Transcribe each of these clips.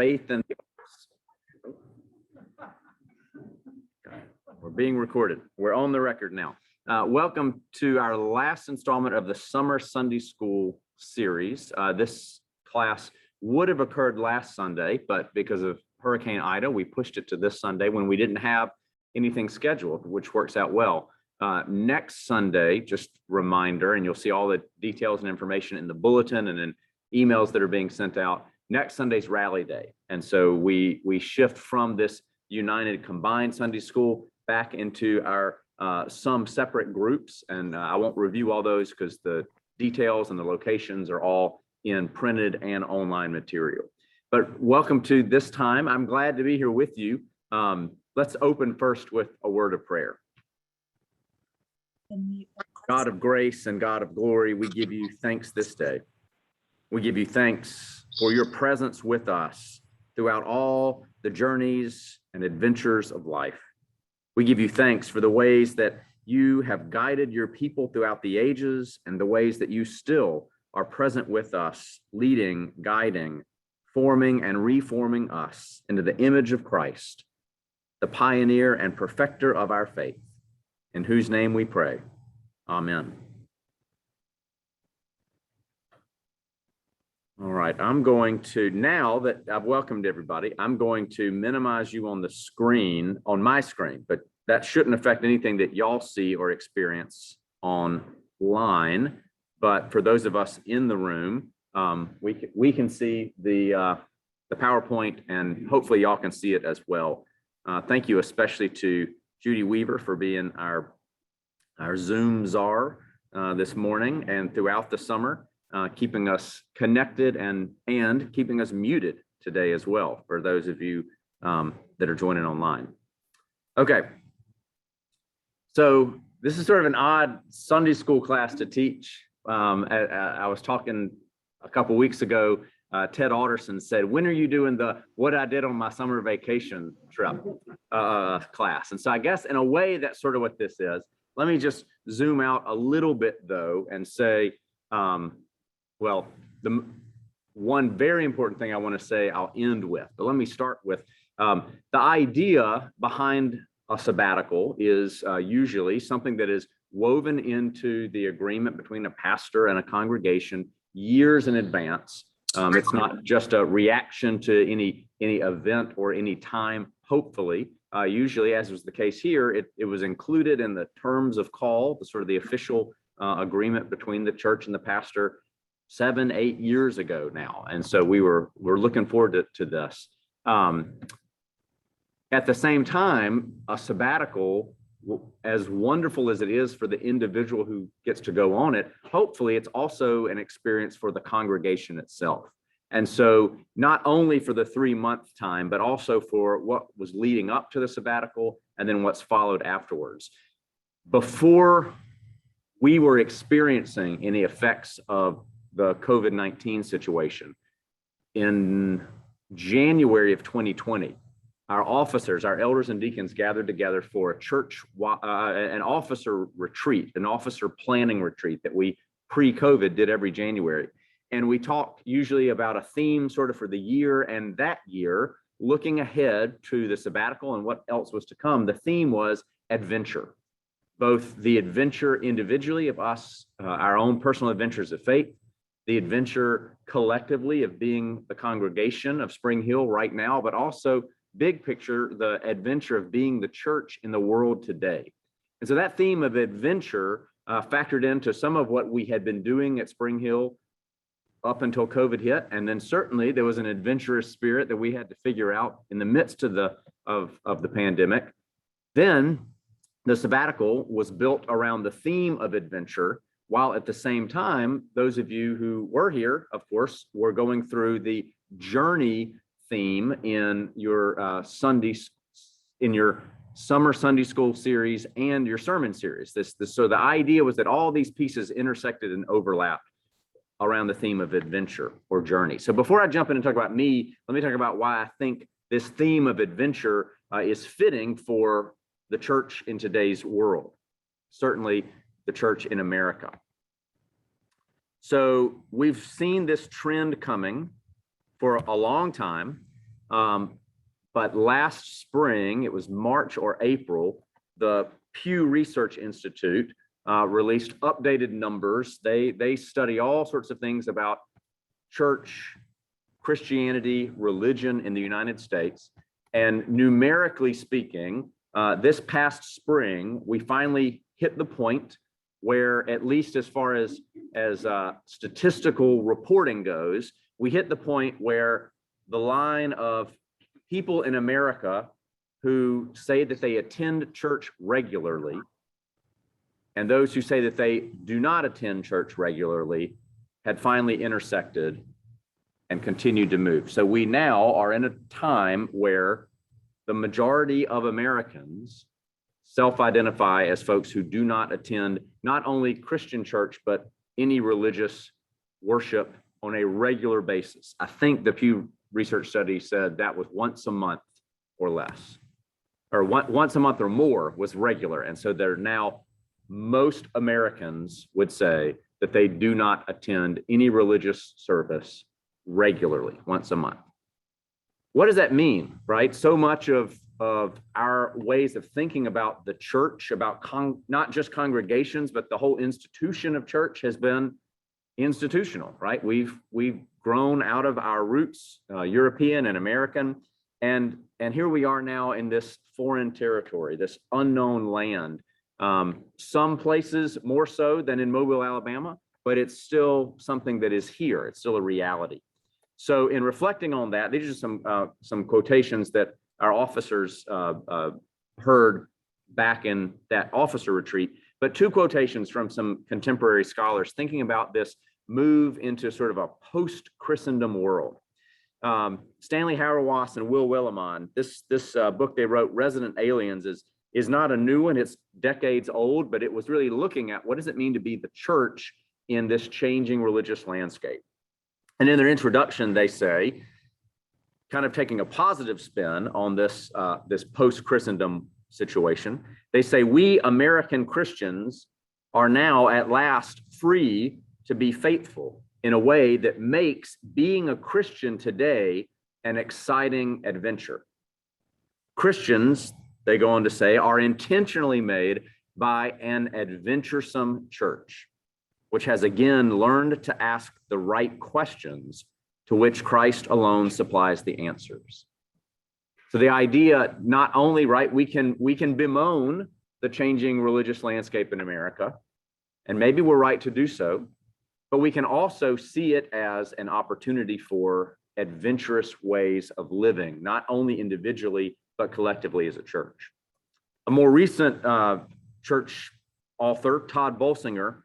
Faith in the arts. We're being recorded. We're on the record now. Welcome to our last installment of the Summer Sunday School series. This class would have occurred last Sunday, but because of Hurricane Ida, we pushed it to this Sunday when we didn't have anything scheduled, which works out well. Next Sunday, just reminder, and you'll see all the details and information in the bulletin and in emails that are being sent out. Next Sunday's Rally Day. And so we shift from this United Combined Sunday School back into our some separate groups. And I won't review all those because the details and the locations are all in printed and online material. But welcome to this time. I'm glad to be here with you. Let's open first with a word of prayer. God of grace and God of glory, we give you thanks this day. We give you thanks for your presence with us throughout all the journeys and adventures of life. We give you thanks for the ways that you have guided your people throughout the ages and the ways that you still are present with us, leading, guiding, forming and reforming us into the image of Christ, the pioneer and perfecter of our faith, in whose name we pray. Amen. All right, I'm going to, now that I've welcomed everybody, I'm going to minimize you on the screen, on my screen, but that shouldn't affect anything that y'all see or experience online. But for those of us in the room, we can see the PowerPoint, and hopefully y'all can see it as well. Thank you especially to Judy Weaver for being our Zoom czar this morning and throughout the summer. Keeping us connected and keeping us muted today as well, for those of you that are joining online. Okay, so this is sort of an odd Sunday school class to teach. I was talking a couple weeks ago, Ted Alderson said, when are you doing the what I did on my summer vacation trip class? And so I guess in a way that's sort of what this is. Let me just zoom out a little bit though and say, well, the one very important thing I want to say I'll end with, but let me start with the idea behind a sabbatical is usually something that is woven into the agreement between a pastor and a congregation years in advance. It's not just a reaction to any event or any time, hopefully. Usually, as was the case here, it was included in the terms of call, the sort of the official agreement between the church and the pastor 7-8 years ago now. And so we're looking forward to this. At the same time, a sabbatical, as wonderful as it is for the individual who gets to go on it, hopefully it's also an experience for the congregation itself. And so not only for the 3-month time, but also for what was leading up to the sabbatical and then what's followed afterwards. Before we were experiencing any effects of the COVID-19 situation, in January of 2020, our officers, our elders and deacons gathered together for a church, an officer retreat, an officer planning retreat that we pre-COVID did every January. And we talked usually about a theme sort of for the year, and that year, looking ahead to the sabbatical and what else was to come, the theme was adventure. Both the adventure individually of us, our own personal adventures of faith, the adventure collectively of being the congregation of Spring Hill right now, but also big picture, the adventure of being the church in the world today. And so that theme of adventure factored into some of what we had been doing at Spring Hill up until COVID hit. And then certainly there was an adventurous spirit that we had to figure out in the midst of the pandemic. Then the sabbatical was built around the theme of adventure, while at the same time, those of you who were here, of course, were going through the journey theme in your summer Sunday school series and your sermon series. So the idea was that all these pieces intersected and overlapped around the theme of adventure or journey. So before I jump in and talk about me, let me talk about why I think this theme of adventure is fitting for the church in today's world, certainly the church in America. So we've seen this trend coming for a long time. But last spring, it was March or April, the Pew Research Institute released updated numbers. They study all sorts of things about church, Christianity, religion in the United States. And numerically speaking, this past spring, we finally hit the point where, at least as far as statistical reporting goes, we hit the point where the line of people in America who say that they attend church regularly and those who say that they do not attend church regularly had finally intersected and continued to move. So we now are in a time where the majority of Americans self-identify as folks who do not attend not only Christian church, but any religious worship on a regular basis. I think the Pew Research study said that was once a month or less, or once a month or more was regular. And so they're now, most Americans would say that they do not attend any religious service regularly, once a month. What does that mean, right? So much of our ways of thinking about the church, about not just congregations, but the whole institution of church has been institutional, right? We've grown out of our roots, European and American, and here we are now in this foreign territory, this unknown land. Some places more so than in Mobile, Alabama, but it's still something that is here. It's still a reality. So in reflecting on that, these are some quotations that our officers heard back in that officer retreat, but two quotations from some contemporary scholars thinking about this move into sort of a post-Christendom world. Stanley Hauerwas and Will Willimon, this book they wrote, Resident Aliens, is not a new one. It's decades old, but it was really looking at what does it mean to be the church in this changing religious landscape. And in their introduction, they say, kind of taking a positive spin on this post-Christendom situation, they say, we American Christians are now at last free to be faithful in a way that makes being a Christian today an exciting adventure. Christians, they go on to say, are intentionally made by an adventuresome church, which has again learned to ask the right questions to which Christ alone supplies the answers. So the idea, not only, right, we can bemoan the changing religious landscape in America, and maybe we're right to do so, but we can also see it as an opportunity for adventurous ways of living, not only individually, but collectively as a church. A more recent church author, Todd Bolsinger,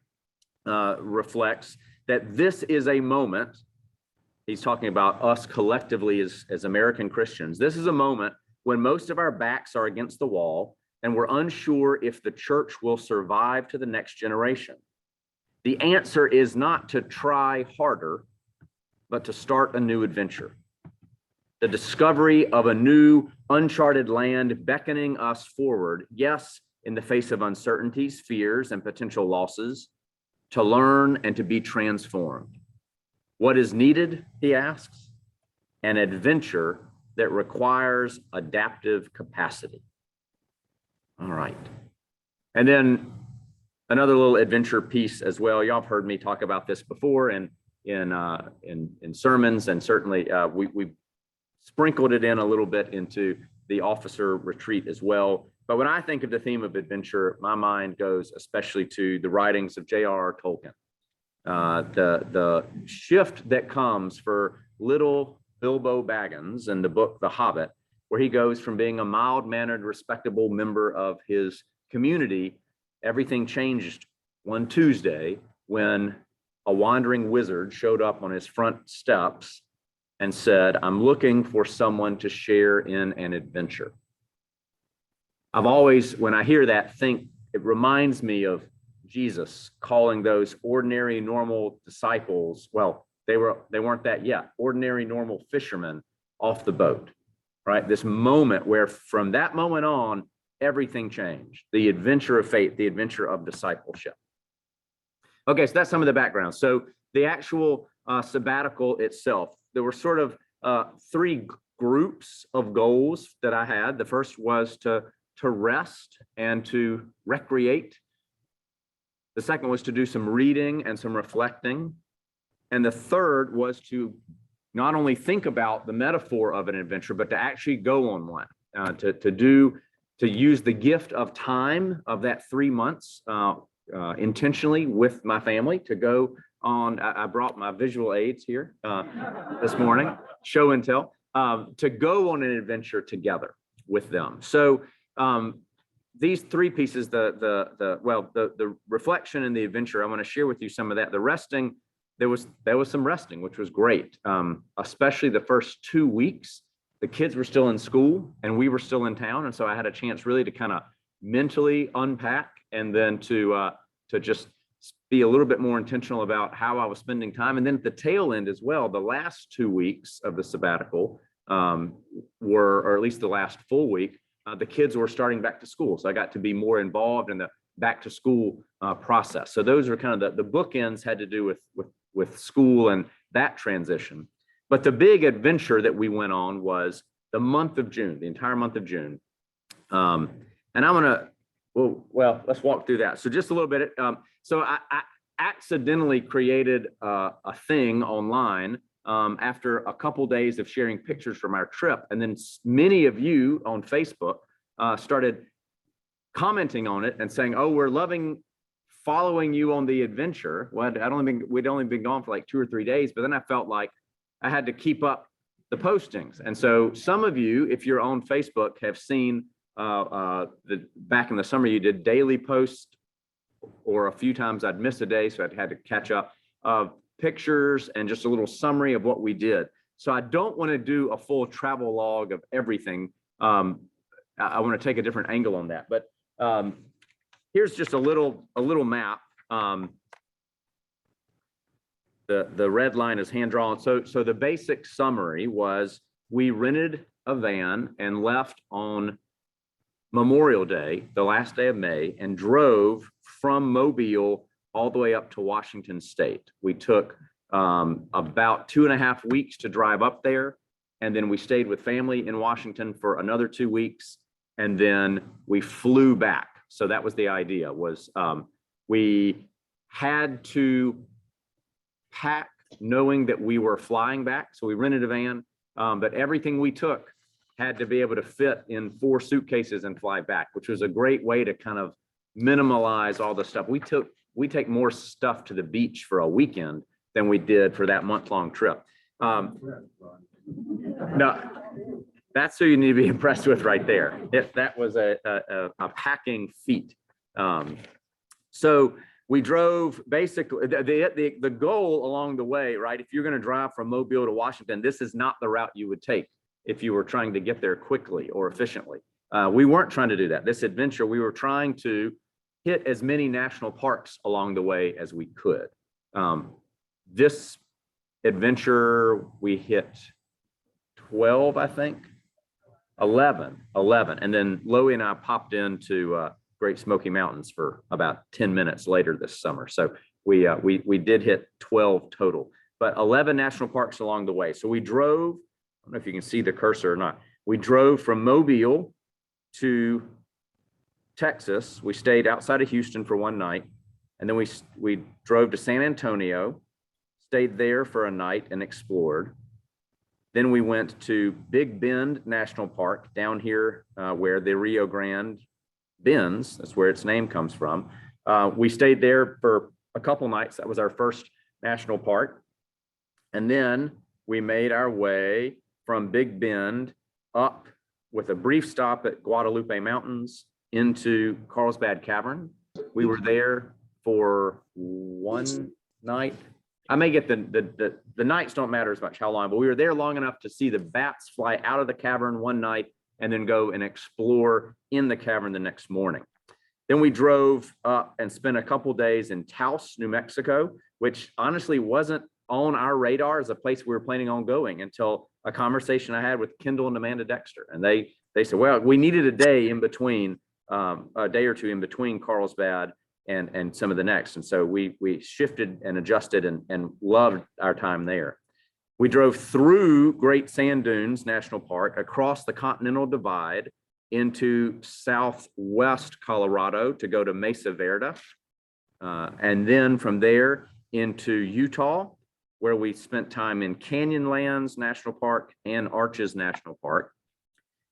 reflects that this is a moment, he's talking about us collectively as American Christians, this is a moment when most of our backs are against the wall and we're unsure if the church will survive to the next generation. The answer is not to try harder, but to start a new adventure. The discovery of a new uncharted land beckoning us forward, yes, in the face of uncertainties, fears, and potential losses, to learn and to be transformed. What is needed, he asks? An adventure that requires adaptive capacity. All right. And then another little adventure piece as well. Y'all have heard me talk about this before in sermons, and certainly we sprinkled it in a little bit into the officer retreat as well. But when I think of the theme of adventure, my mind goes especially to the writings of J.R.R. Tolkien. The shift that comes for little Bilbo Baggins in the book The Hobbit, where he goes from being a mild-mannered, respectable member of his community, everything changed one Tuesday when a wandering wizard showed up on his front steps and said, I'm looking for someone to share in an adventure. I've always, when I hear that, it reminds me of Jesus calling those ordinary, normal disciples, well, they weren't that yet, ordinary, normal fishermen off the boat, right? This moment where from that moment on, everything changed. The adventure of faith, the adventure of discipleship. Okay, so that's some of the background. So the actual sabbatical itself, there were sort of three groups of goals that I had. The first was to rest and to recreate. The second was to do some reading and some reflecting. And the third was to not only think about the metaphor of an adventure, but to actually go on one, to use the gift of time of that 3 months intentionally with my family to go on. I brought my visual aids here this morning, show and tell, to go on an adventure together with them. So these three pieces, the reflection and the adventure, I want to share with you some of that. The resting, there was some resting, which was great, especially the first 2 weeks. The kids were still in school and we were still in town, and so I had a chance really to kind of mentally unpack, and then to just be a little bit more intentional about how I was spending time. And then at the tail end as well, the last 2 weeks of the sabbatical or at least the last full week, the kids were starting back to school, so I got to be more involved in the back to school process. So those are kind of the bookends had to do with school and that transition. But the big adventure that we went on was the month of June, the entire month of June. And I'm gonna, well, let's walk through that. So just a little bit. So I accidentally created a thing online after a couple days of sharing pictures from our trip. And then many of you on Facebook started commenting on it and saying, oh, we're loving following you on the adventure. Well, we'd only been gone for like 2 or 3 days, but then I felt like I had to keep up the postings. And so some of you, if you're on Facebook, have seen back in the summer, you did daily posts, or a few times I'd miss a day, so I'd had to catch up, pictures and just a little summary of what we did. So I don't want to do a full travel log of everything. I want to take a different angle on that, but here's just a little map. The red line is hand drawn. So the basic summary was we rented a van and left on Memorial Day, the last day of May, and drove from Mobile all the way up to Washington State. We took about 2.5 weeks to drive up there, and then we stayed with family in Washington for another 2 weeks, and then we flew back. So that was the idea, was we had to pack knowing that we were flying back. So we rented a van, but everything we took had to be able to fit in 4 suitcases and fly back, which was a great way to kind of minimalize all the stuff. We take more stuff to the beach for a weekend than we did for that month-long trip. No, that's who you need to be impressed with right there. That was a packing feat. So we drove basically, the goal along the way, right? If you're going to drive from Mobile to Washington, this is not the route you would take if you were trying to get there quickly or efficiently. We weren't trying to do that. This adventure, we were trying to hit as many national parks along the way as we could. This adventure, we hit 12, I think, 11. And then Loie and I popped into Great Smoky Mountains for about 10 minutes later this summer. So we did hit 12 total, but 11 national parks along the way. So we drove, I don't know if you can see the cursor or not. We drove from Mobile to Texas. We stayed outside of Houston for one night, and then we drove to San Antonio, stayed there for a night and explored. Then we went to Big Bend National Park down here where the Rio Grande bends. That's where its name comes from. We stayed there for a couple nights. That was our first national park. And then we made our way from Big Bend up with a brief stop at Guadalupe Mountains into Carlsbad Cavern. We were there for one night. I may get the nights don't matter as much how long, but we were there long enough to see the bats fly out of the cavern one night and then go and explore in the cavern the next morning. Then we drove up and spent a couple days in Taos, New Mexico, which honestly wasn't on our radar as a place we were planning on going until a conversation I had with Kendall and Amanda Dexter. And they said, well, we needed a day in between, a day or two in between Carlsbad and some of the next. And so we shifted and adjusted and loved our time there. We drove through Great Sand Dunes National Park, across the Continental Divide into southwest Colorado to go to Mesa Verde. And then from there into Utah, where we spent time in Canyonlands National Park and Arches National Park.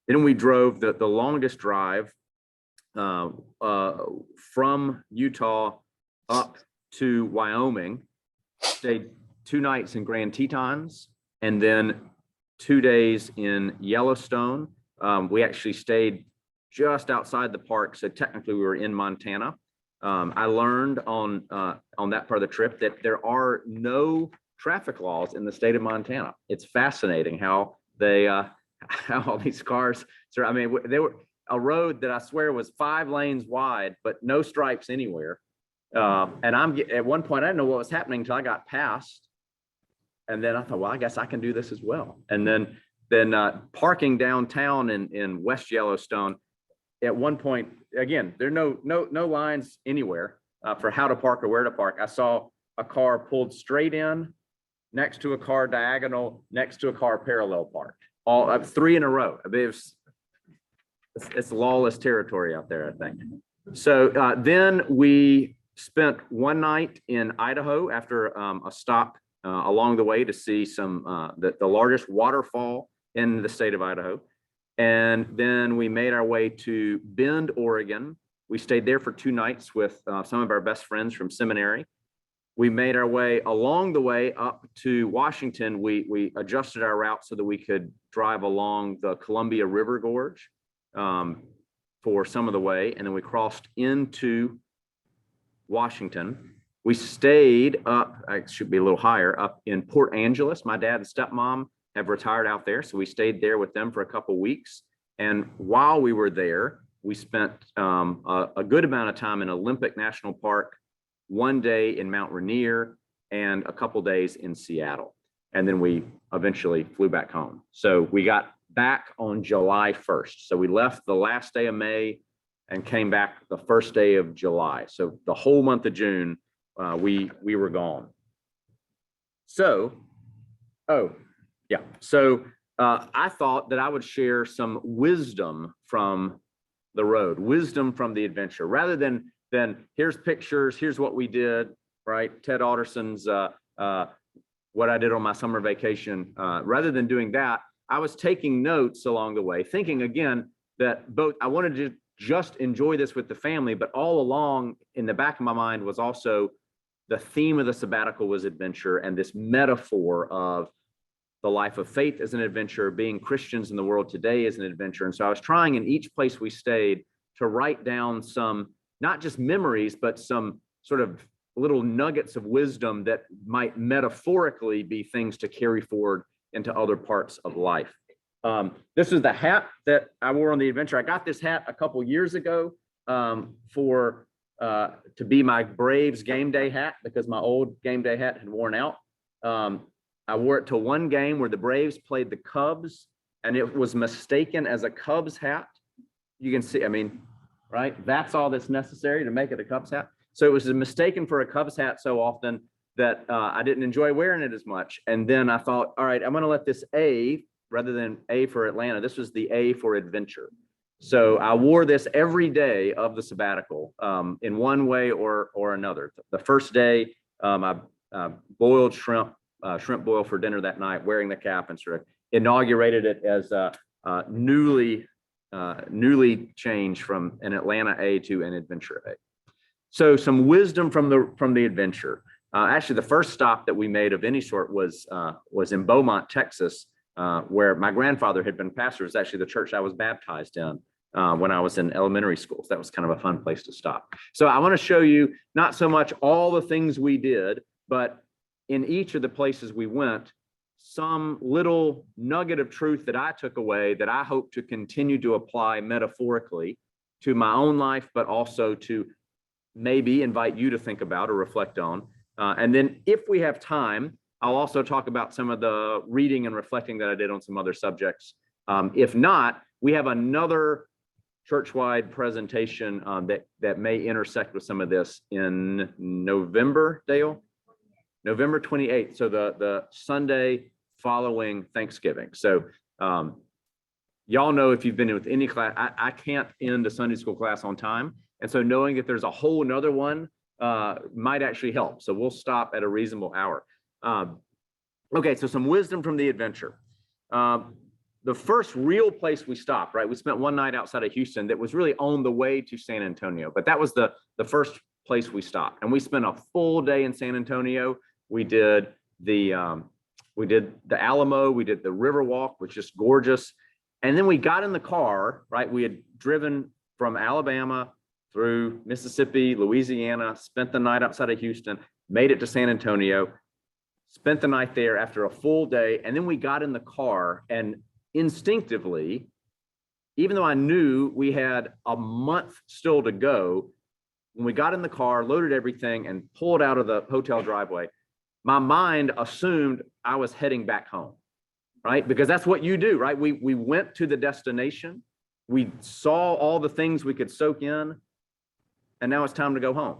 Then we drove the longest drive from Utah up to Wyoming, stayed 2 nights in Grand Tetons, and then 2 days in Yellowstone. We actually stayed just outside the park, so technically we were in Montana. I learned on that part of the trip that there are no traffic laws in the state of Montana. It's fascinating how they how all these cars. So I mean, they were a road that I swear was 5 lanes wide, but no stripes anywhere. And I'm at one point I didn't know what was happening until I got past, and then I thought, well, I guess I can do this as well. And then parking downtown in West Yellowstone. At one point, again, there are no lines anywhere for how to park or where to park. I saw a car pulled straight in, next to a car diagonal, next to a car parallel parked. All 3 in a row. I mean, it's lawless territory out there, I think. So then we spent 1 night in Idaho after a stop along the way to see the largest waterfall in the state of Idaho. And then we made our way to Bend, Oregon. We stayed there for 2 nights with some of our best friends from seminary. We made our way along the way up to Washington. We adjusted our route so that we could drive along the Columbia River Gorge for some of the way. And then we crossed into Washington. We stayed up, it should be a little higher, up in Port Angeles. My dad and stepmom have retired out there, so we stayed there with them for a couple weeks. And while we were there, we spent a good amount of time in Olympic National Park, 1 day in Mount Rainier, and a couple days in Seattle. And then we eventually flew back home. So we got back on July 1st. So we left the last day of May and came back the first day of July. So the whole month of June, we were gone. So, So I thought that I would share some wisdom from the road, wisdom from the adventure, rather than here's pictures, here's what we did, right? Ted Alderson's what I did on my summer vacation. Rather than doing that, I was taking notes along the way, thinking again that I wanted to just enjoy this with the family, but all along in the back of my mind was also the theme of the sabbatical was adventure, and this metaphor of the life of faith as an adventure, being Christians in the world today as an adventure. And so I was trying in each place we stayed to write down some, not just memories, but some sort of little nuggets of wisdom that might metaphorically be things to carry forward into other parts of life. This is the hat that I wore on the adventure. I got this hat a couple years ago to be my Braves game day hat because my old game day hat had worn out. I wore it to one game where the Braves played the Cubs, and it was mistaken as a Cubs hat. You can see, I mean, right? That's all that's necessary to make it a Cubs hat. So it was mistaken for a Cubs hat so often that I didn't enjoy wearing it as much. And then I thought, all right, I'm going to let this A, rather than A for Atlanta, this was the A for adventure. So I wore this every day of the sabbatical in one way or another. The first day, I boiled shrimp boil for dinner that night, wearing the cap, and sort of inaugurated it as newly changed from an Atlanta A to an adventure A. So some wisdom from the adventure. Actually, the first stop that we made of any sort was in Beaumont, Texas, where my grandfather had been pastor. It was actually the church I was baptized in when I was in elementary school. So that was kind of a fun place to stop. So I want to show you not so much all the things we did, but in each of the places we went, some little nugget of truth that I took away that I hope to continue to apply metaphorically to my own life, but also to maybe invite you to think about or reflect on. And then if we have time, I'll also talk about some of the reading and reflecting that I did on some other subjects. If not, we have another church-wide presentation that may intersect with some of this in November, Dale? November 28th, so the Sunday following Thanksgiving. So y'all know, if you've been with any class, I can't end a Sunday school class on time. And so knowing that there's a whole nother one might actually help. So we'll stop at a reasonable hour. Okay, so some wisdom from the adventure. The first real place we stopped, right? We spent one night outside of Houston that was really on the way to San Antonio, but that was the first place we stopped. And we spent a full day in San Antonio. We did the Alamo, we did the Riverwalk, which is gorgeous. And then we got in the car, right? We had driven from Alabama through Mississippi, Louisiana, spent the night outside of Houston, made it to San Antonio, spent the night there after a full day. And then we got in the car, and instinctively, even though I knew we had a month still to go, when we got in the car, loaded everything, and pulled out of the hotel driveway, my mind assumed I was heading back home, right? Because that's what you do, right? We went to the destination, we saw all the things we could soak in, and now it's time to go home.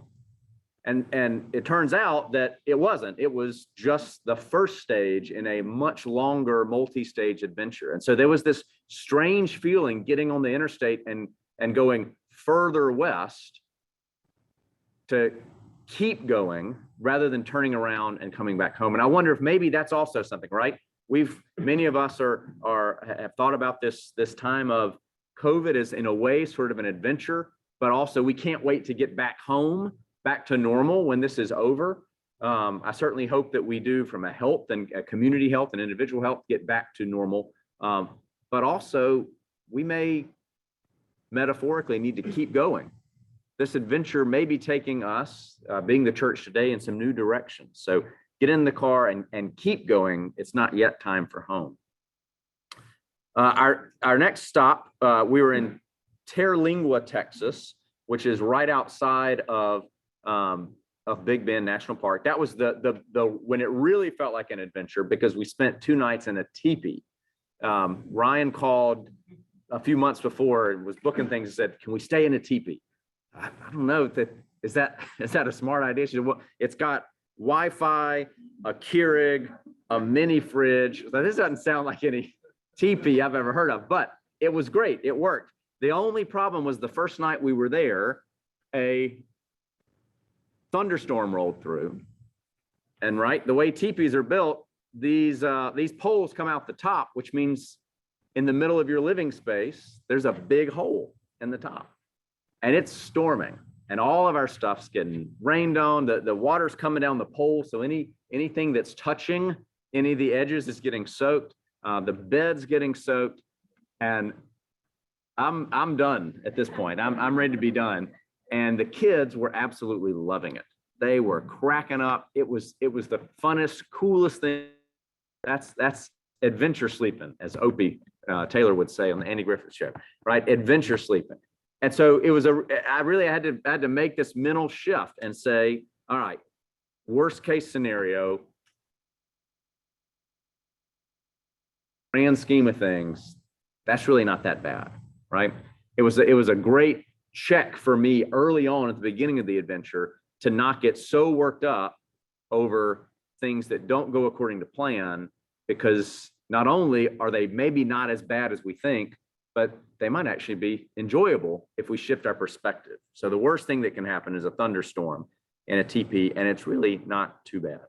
And it turns out that it wasn't. It was just the first stage in a much longer multi-stage adventure. And so there was this strange feeling getting on the interstate and going further west to keep going rather than turning around and coming back home. And I wonder if maybe that's also something, right? Many of us have thought about this time of COVID as, in a way, sort of an adventure, but also we can't wait to get back home, back to normal when this is over. I certainly hope that we do, from a health and a community health and individual health, get back to normal. But also we may metaphorically need to keep going. This adventure may be taking us, being the church today, in some new directions. So get in the car and keep going. It's not yet time for home. Our next stop, we were in Terralingua, Texas, which is right outside of Big Bend National Park. That was the when it really felt like an adventure, because we spent 2 nights in a teepee. Ryan called a few months before and was booking things and said, "Can we stay in a teepee?" I don't know, is that a smart idea? She said, "Well, it's got Wi-Fi, a Keurig, a mini fridge." So this doesn't sound like any teepee I've ever heard of, but it was great. It worked. The only problem was the first night we were there, a thunderstorm rolled through. And right, the way teepees are built, these poles come out the top, which means in the middle of your living space, there's a big hole in the top. And it's storming, and all of our stuff's getting rained on. The water's coming down the pole, so anything that's touching any of the edges is getting soaked. The bed's getting soaked, and I'm done at this point. I'm ready to be done. And the kids were absolutely loving it. They were cracking up. It was the funnest, coolest thing. That's adventure sleeping, as Opie Taylor would say on the Andy Griffith Show, right? Adventure sleeping. And so it was I really had to make this mental shift and say, all right, worst case scenario, grand scheme of things, that's really not that bad, right? It was a great check for me early on at the beginning of the adventure to not get so worked up over things that don't go according to plan, because not only are they maybe not as bad as we think, but they might actually be enjoyable if we shift our perspective. So the worst thing that can happen is a thunderstorm in a teepee, and it's really not too bad.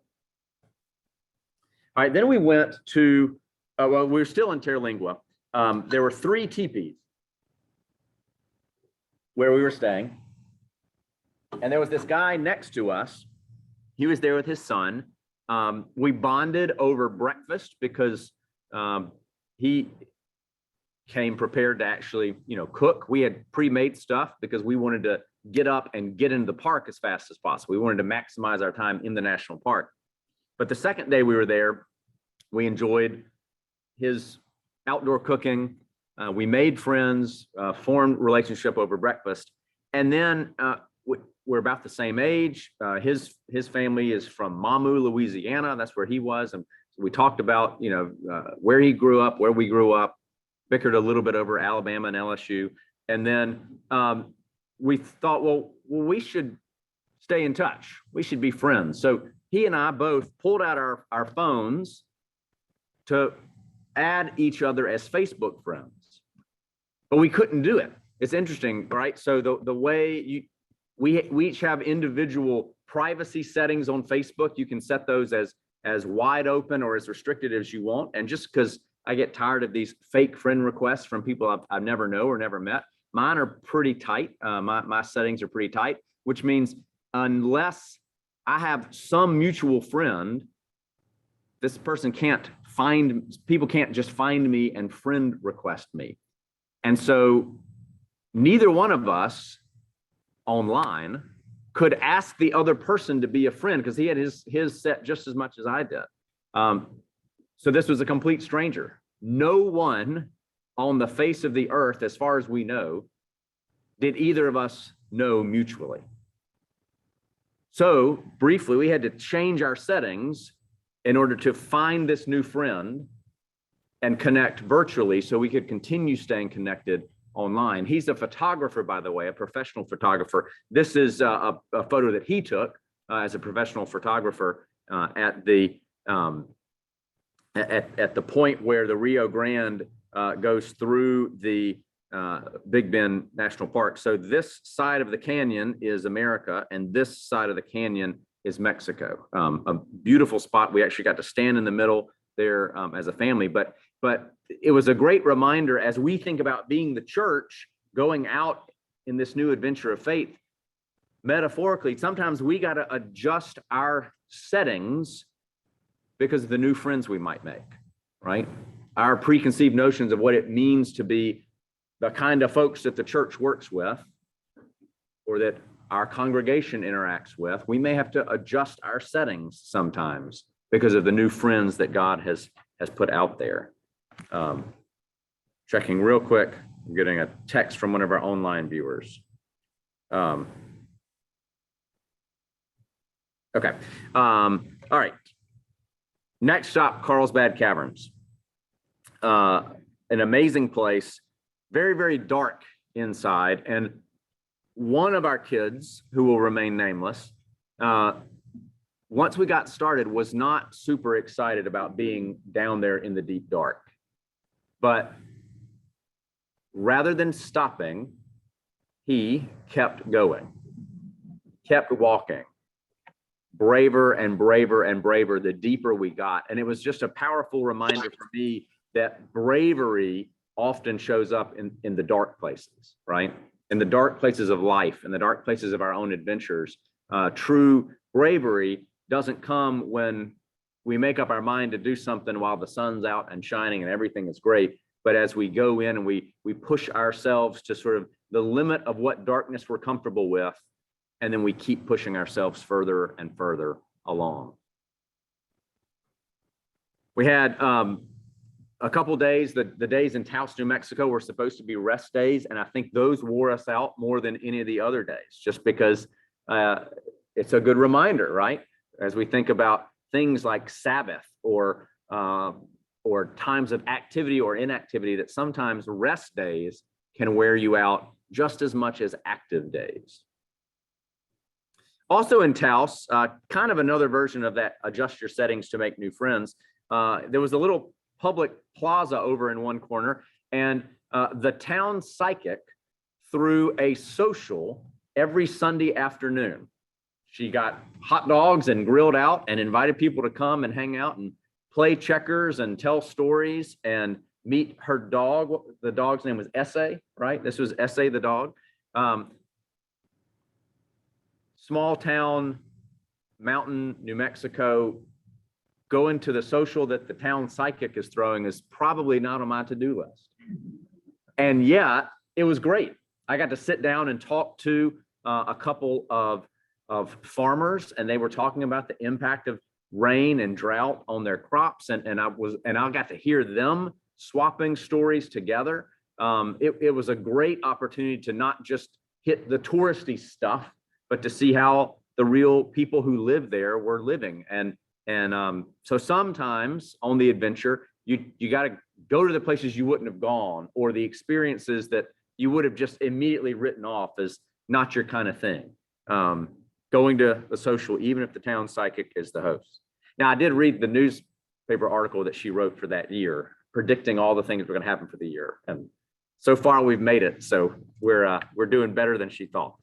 All right, then we went to, well, we were still in Terralingua. There were 3 teepees where we were staying. And there was this guy next to us. He was there with his son. We bonded over breakfast because he came prepared to actually, cook. We had pre-made stuff because we wanted to get up and get into the park as fast as possible. We wanted to maximize our time in the national park. But the second day we were there, we enjoyed his outdoor cooking. We made friends, formed relationship over breakfast. And then we're about the same age. His family is from Mamu, Louisiana. That's where he was. And so we talked about, where he grew up, where we grew up, bickered a little bit over Alabama and LSU. And then we thought, well, we should stay in touch. We should be friends. So he and I both pulled out our phones to add each other as Facebook friends, but we couldn't do it. It's interesting, right? So the way we each have individual privacy settings on Facebook. You can set those as wide open or as restricted as you want. And just because I get tired of these fake friend requests from people I've never know or never met, mine are pretty tight. My settings are pretty tight, which means unless I have some mutual friend, this person people can't just find me and friend request me. And so neither one of us online could ask the other person to be a friend because he had his set just as much as I did. So this was a complete stranger. No one on the face of the earth, as far as we know, did either of us know mutually. So briefly, we had to change our settings in order to find this new friend and connect virtually so we could continue staying connected online. He's a photographer, by the way, a professional photographer. This is a photo that he took as a professional photographer at the point where the Rio Grande goes through the Big Bend National Park. So this side of the canyon is America, and this side of the canyon is Mexico. A beautiful spot. We actually got to stand in the middle there as a family, but it was a great reminder as we think about being the church going out in this new adventure of faith. Metaphorically, sometimes we got to adjust our settings because of the new friends we might make, right? Our preconceived notions of what it means to be the kind of folks that the church works with or that our congregation interacts with. We may have to adjust our settings sometimes because of the new friends that God has put out there. Checking real quick, I'm getting a text from one of our online viewers. Okay. All right. Next stop, Carlsbad Caverns. An amazing place, very, very dark inside. And one of our kids, who will remain nameless, once we got started, was not super excited about being down there in the deep dark. But rather than stopping, he kept going, kept walking, braver and braver and braver the deeper we got. And it was just a powerful reminder for me that bravery often shows up in the dark places, right? In the dark places of life, in the dark places of our own adventures. True bravery doesn't come when we make up our mind to do something while the sun's out and shining and everything is great. But as we go in and we push ourselves to sort of the limit of what darkness we're comfortable with, and then we keep pushing ourselves further and further along. We had a couple days, the days in Taos, New Mexico were supposed to be rest days. And I think those wore us out more than any of the other days, just because it's a good reminder, right? As we think about things like Sabbath or times of activity or inactivity, that sometimes rest days can wear you out just as much as active days. Also in Taos, kind of another version of that, adjust your settings to make new friends. There was a little public plaza over in one corner, and the town psychic threw a social every Sunday afternoon. She got hot dogs and grilled out and invited people to come and hang out and play checkers and tell stories and meet her dog. The dog's name was Essay, right? This was Essay the dog. Small town, mountain, New Mexico. Going to the social that the town psychic is throwing is probably not on my to-do list. And yet, it was great. I got to sit down and talk to a couple of farmers, and they were talking about the impact of rain and drought on their crops, and I got to hear them swapping stories together. It was a great opportunity to not just hit the touristy stuff, but to see how the real people who live there were living. And so sometimes on the adventure, you got to go to the places you wouldn't have gone, or the experiences that you would have just immediately written off as not your kind of thing. Going to the social, even if the town psychic is the host. Now, I did read the news newspaper article that she wrote for that year, predicting all the things that were going to happen for the year. And so far we've made it. So we're doing better than she thought.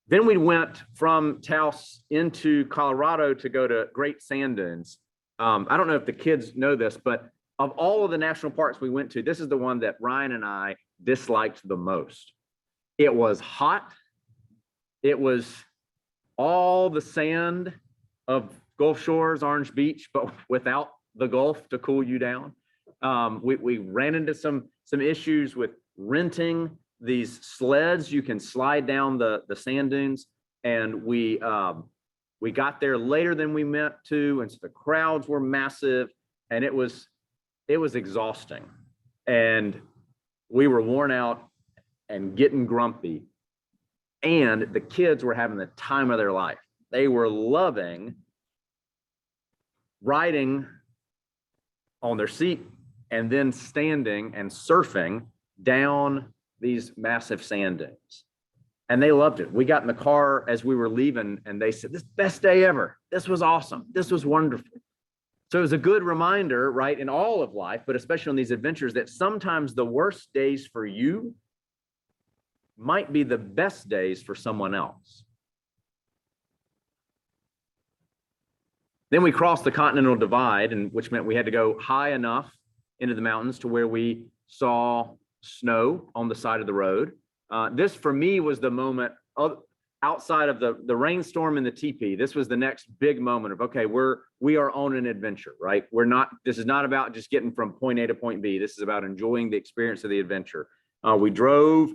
Then we went from Taos into Colorado to go to Great Sand Dunes. I don't know if the kids know this, but of all of the national parks we went to, this is the one that Ryan and I disliked the most. It was hot. It was all the sand of Gulf Shores, Orange Beach, but without the Gulf to cool you down. We ran into some issues with renting these sleds. You can slide down the sand dunes, and we got there later than we meant to, and so the crowds were massive, and it was exhausting, and we were worn out and getting grumpy, and the kids were having the time of their life. They were loving riding on their seat and then standing and surfing down these massive sand dunes. And they loved it. We got in the car as we were leaving, and they said, "This is the best day ever. This was awesome. This was wonderful." So it was a good reminder, right, in all of life, but especially on these adventures, that sometimes the worst days for you might be the best days for someone else. Then we crossed the Continental Divide, and which meant we had to go high enough into the mountains to where we saw snow on the side of the road. This for me was the moment outside of the rainstorm and the teepee. This was the next big moment of, okay, we are on an adventure, right? This is not about just getting from point A to point B. This is about enjoying the experience of the adventure. We drove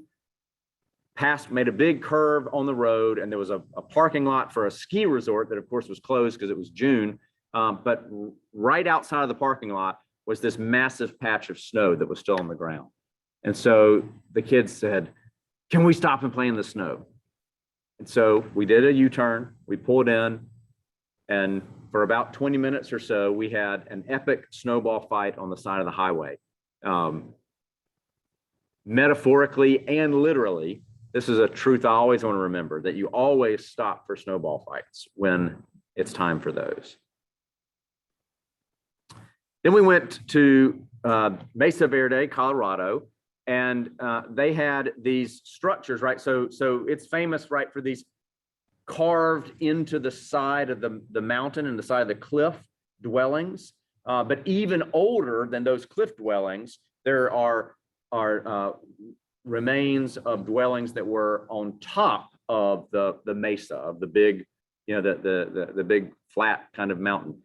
past, made a big curve on the road, and there was a parking lot for a ski resort that of course was closed because it was June. But right outside of the parking lot was this massive patch of snow that was still on the ground. And so the kids said, "Can we stop and play in the snow?" And so we did a U-turn, we pulled in, and for about 20 minutes or so, we had an epic snowball fight on the side of the highway. Metaphorically and literally, this is a truth I always want to remember, that you always stop for snowball fights when it's time for those. Then we went to Mesa Verde, Colorado, and they had these structures, right? So it's famous, right, for these carved into the side of the mountain and the side of the cliff dwellings. But even older than those cliff dwellings, there are remains of dwellings that were on top of the mesa, of the big, the big flat kind of mountain.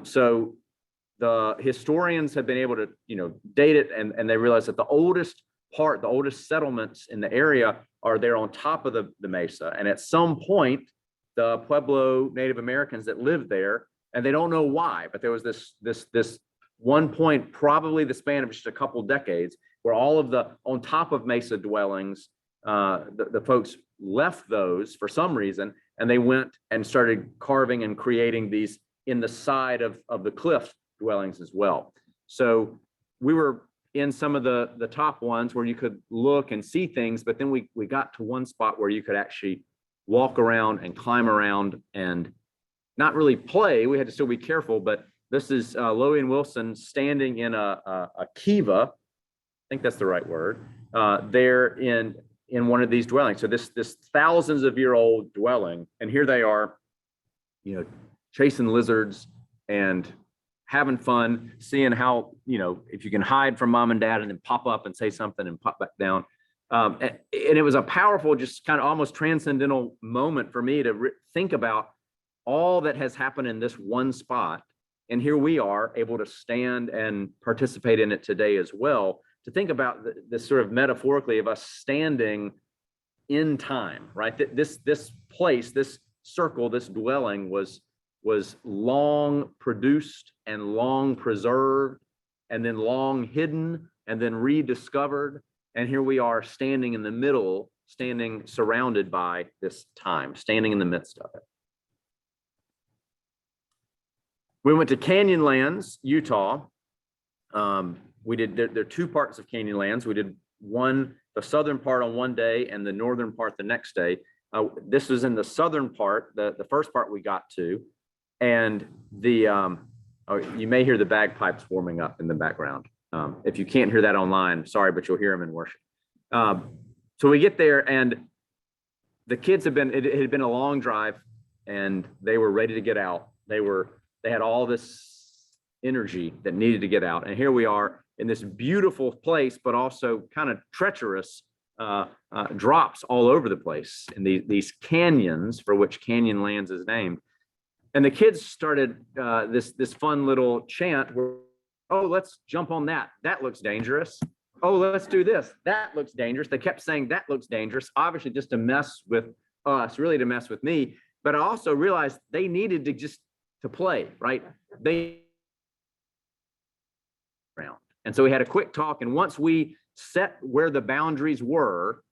So the historians have been able to, date it, and they realize that the oldest settlements in the area are there on top of the mesa. And at some point, the Pueblo Native Americans that lived there, and they don't know why, but there was this one point, probably the span of just a couple decades, where all of the on top of mesa dwellings, the folks left those for some reason, and they went and started carving and creating these in the side of the cliff dwellings as well. So we were in some of the top ones where you could look and see things, but then we got to one spot where you could actually walk around and climb around and not really play. We had to still be careful, but this is Loie and Wilson standing in a kiva, I think that's the right word, there in one of these dwellings. So this thousands of year old dwelling, and here they are, chasing lizards and having fun, seeing how, if you can hide from mom and dad and then pop up and say something and pop back down. And it was a powerful, just kind of almost transcendental moment for me to think about all that has happened in this one spot. And here we are able to stand and participate in it today as well, to think about this sort of metaphorically of us standing in time, right? This place, this circle, this dwelling was long produced and long preserved and then long hidden and then rediscovered. And here we are standing in the middle, standing surrounded by this time, standing in the midst of it. We went to Canyonlands, Utah. There are two parts of Canyonlands. We did the southern part on one day and the northern part the next day. This was in the southern part, the first part we got to. And the, oh, you may hear the bagpipes warming up in the background. If you can't hear that online, sorry, but you'll hear them in worship. So we get there, and the kids it had been a long drive, and they were ready to get out. They had all this energy that needed to get out. And here we are in this beautiful place, but also kind of treacherous drops all over the place in these canyons, for which Canyonlands is named. And the kids started this fun little chant where, oh, let's jump on that. That looks dangerous. Oh, let's do this. That looks dangerous. They kept saying that looks dangerous, obviously just to mess with us, really to mess with me. But I also realized they needed to play, right? And so we had a quick talk. And once we set where the boundaries were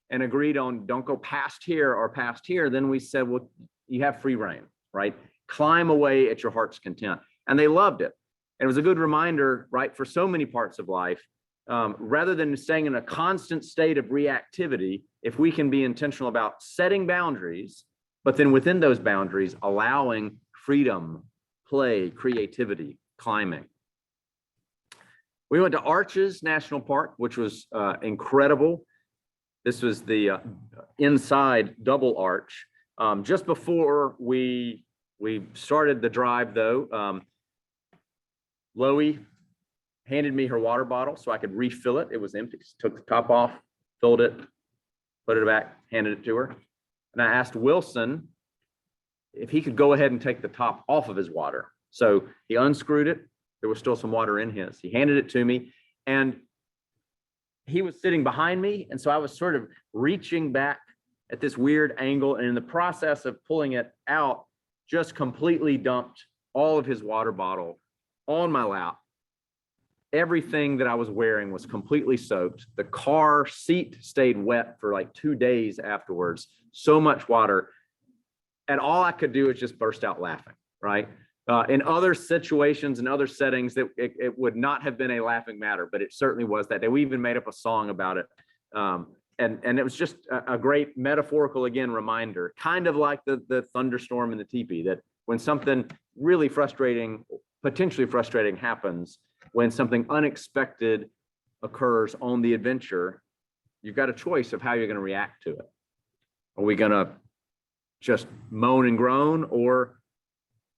and agreed on don't go past here or past here, then we said, well, you have free reign, right? Climb away at your heart's content. And they loved it. And it was a good reminder, right, for so many parts of life, rather than staying in a constant state of reactivity, if we can be intentional about setting boundaries, but then within those boundaries, allowing freedom, play, creativity, climbing. We went to Arches National Park, which was incredible. This was the inside double arch. Just before we started the drive, though, Loie handed me her water bottle so I could refill it. It was empty. Took the top off, filled it, put it back, handed it to her. And I asked Wilson if he could go ahead and take the top off of his water. So he unscrewed it. There was still some water in his. He handed it to me, and he was sitting behind me. And so I was sort of reaching back at this weird angle. And in the process of pulling it out, just completely dumped all of his water bottle on my lap. Everything that I was wearing was completely soaked. The car seat stayed wet for like 2 days afterwards. So much water. And all I could do is just burst out laughing, right? In other situations and other settings, it would not have been a laughing matter, but it certainly was that day. We even made up a song about it. And it was just a great metaphorical, again, reminder, kind of like the thunderstorm in the teepee, that when something really frustrating, potentially frustrating happens, when something unexpected occurs on the adventure, you've got a choice of how you're going to react to it. Are we going to just moan and groan, or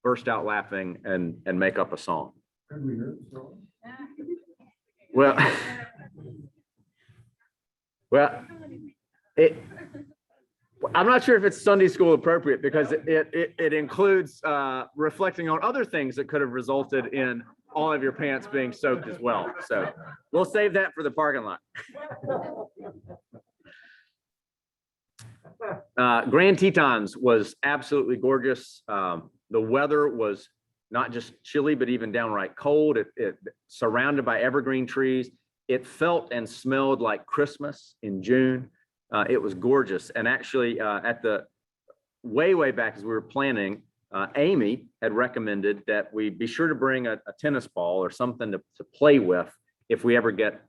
burst out laughing and make up a song? Could we hear the song? Well, I'm not sure if it's Sunday school appropriate, because it includes reflecting on other things that could have resulted in all of your pants being soaked as well. So we'll save that for the parking lot. Grand Tetons was absolutely gorgeous. The weather was not just chilly, but even downright cold. It surrounded by evergreen trees. It felt and smelled like Christmas in June. It was gorgeous. And actually, at the way back as we were planning, Amy had recommended that we be sure to bring a tennis ball or something to play with if we ever get,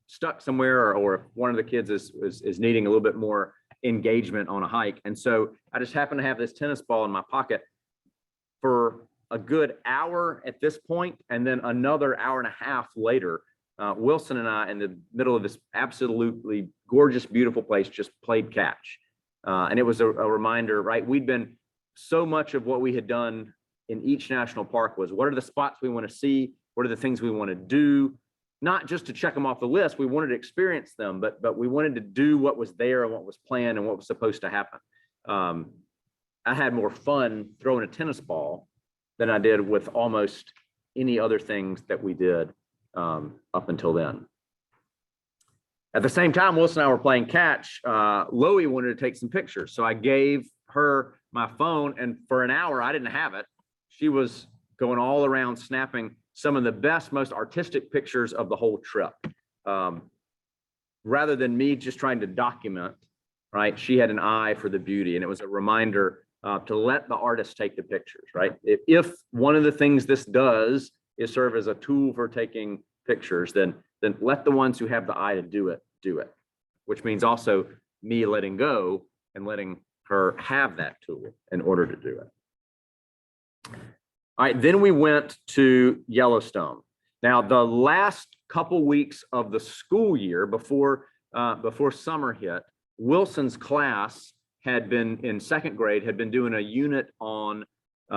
stuck somewhere, or if one of the kids is needing a little bit more engagement on a hike. And so I just happened to have this tennis ball in my pocket for a good hour at this point, and then another hour and a half later. Wilson and I, in the middle of this absolutely gorgeous, beautiful place, just played catch. And it was a reminder, right? We'd been, so much of what we had done in each national park was, what are the spots we want to see? What are the things we want to do? Not just to check them off the list. We wanted to experience them, but we wanted to do what was there and what was planned and what was supposed to happen. I had more fun throwing a tennis ball than I did with almost any other things that we did up until then. At the same time, Wilson and I were playing catch. Loie wanted to take some pictures. So I gave her my phone, and for an hour, I didn't have it. She was going all around snapping some of the best, most artistic pictures of the whole trip. Rather than me just trying to document, right? She had an eye for the beauty, and it was a reminder to let the artist take the pictures, right? If one of the things this does is serve as a tool for taking pictures, then let the ones who have the eye to do it, which means also me letting go and letting her have that tool in order to do it. All right, then we went to Yellowstone. Now, the last couple weeks of the school year before summer hit, Wilson's class had been in second grade, had been doing a unit on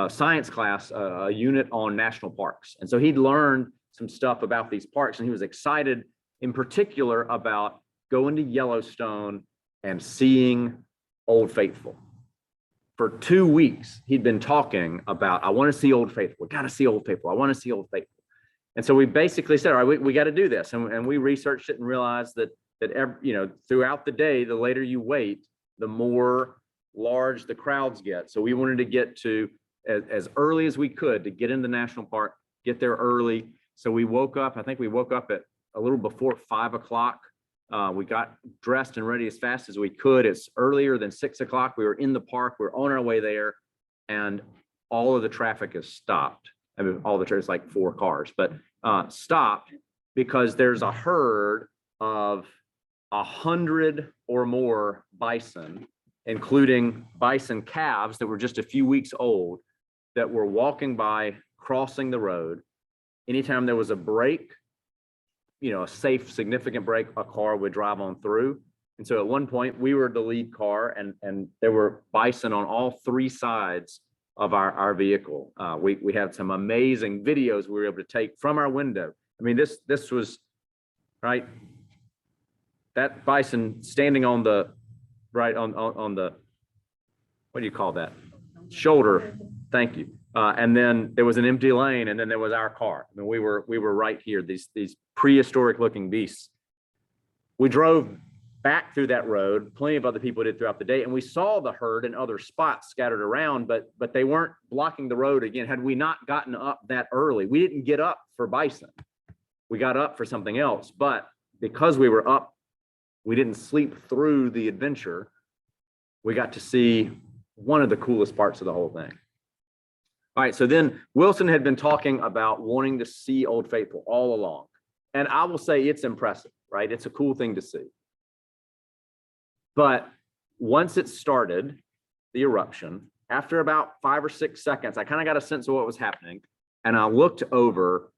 science class, a unit on national parks. And so he'd learned some stuff about these parks, and he was excited in particular about going to Yellowstone and seeing Old Faithful. For 2 weeks, he'd been talking about, I want to see Old Faithful. We got to see Old Faithful. I want to see Old Faithful. And so we basically said, all right, we got to do this. And we researched it and realized that throughout the day, the later you wait, the more large the crowds get. So we wanted to get to as early as we could to get in the national park, get there early. So we woke up, I think we woke up at a little before 5 o'clock. We got dressed and ready as fast as we could. It's earlier than 6 o'clock. We were in the park. We were on our way there, and all of the traffic is stopped. I mean, all the traffic is like 4 cars, but stopped because there's a herd of 100 or more bison, including bison calves that were just a few weeks old, that were walking by, crossing the road. Anytime there was a break, a safe, significant break, a car would drive on through. And so at one point we were the lead car, and there were bison on all 3 sides of our vehicle. We had some amazing videos we were able to take from our window. I mean, this was, right, that bison standing on the, right, on the, what do you call that? Shoulder. Thank you. And then there was an empty lane, and then there was our car. I mean, we were right here, these prehistoric looking beasts. We drove back through that road. Plenty of other people did throughout the day, and we saw the herd in other spots scattered around, but they weren't blocking the road again. Had we not gotten up that early, we didn't get up for bison. We got up for something else, but because we were up, we didn't sleep through the adventure. We got to see one of the coolest parts of the whole thing. All right, so then Wilson had been talking about wanting to see Old Faithful all along. And I will say it's impressive, right? It's a cool thing to see. But once it started, the eruption, after about 5 or 6 seconds, I kind of got a sense of what was happening. And I looked over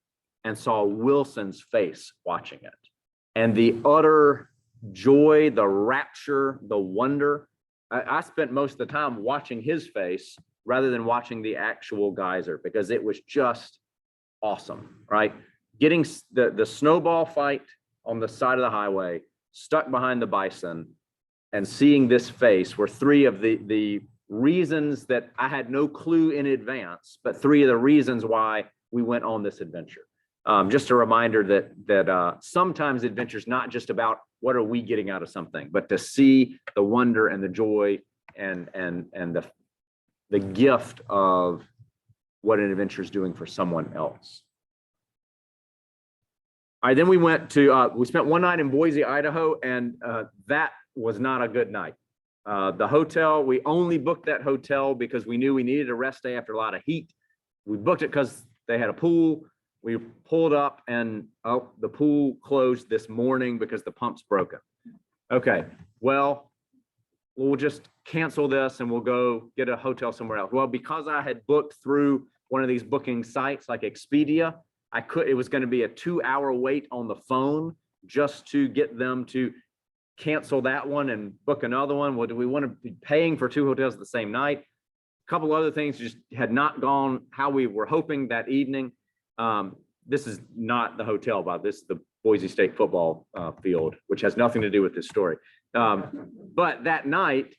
and saw Wilson's face watching it. And the utter joy, the rapture, the wonder. I spent most of the time watching his face rather than watching the actual geyser, because it was just awesome, right? Getting the Snowball Fight on the side of the highway, stuck behind the bison, and seeing this face were 3 of the reasons that I had no clue in advance, but 3 of the reasons why we went on this adventure. Just a reminder that sometimes adventure is not just about what are we getting out of something, but to see the wonder and the joy and the gift of what an adventure is doing for someone else. All right, then we went to, we spent one night in Boise, Idaho, and that was not a good night. The hotel, we only booked that hotel because we knew we needed a rest day after a lot of heat. We booked it because they had a pool. We pulled up and the pool closed this morning because the pump's broken. Okay, well, we'll just cancel this and we'll go get a hotel somewhere else. Well, because I had booked through one of these booking sites like Expedia, it was going to be a 2-hour wait on the phone just to get them to cancel that one and book another one. Well, do we want to be paying for 2 hotels at the same night? A couple other things just had not gone how we were hoping that evening. This is not the hotel, Bob. This is the Boise State football field, which has nothing to do with this story. But that night,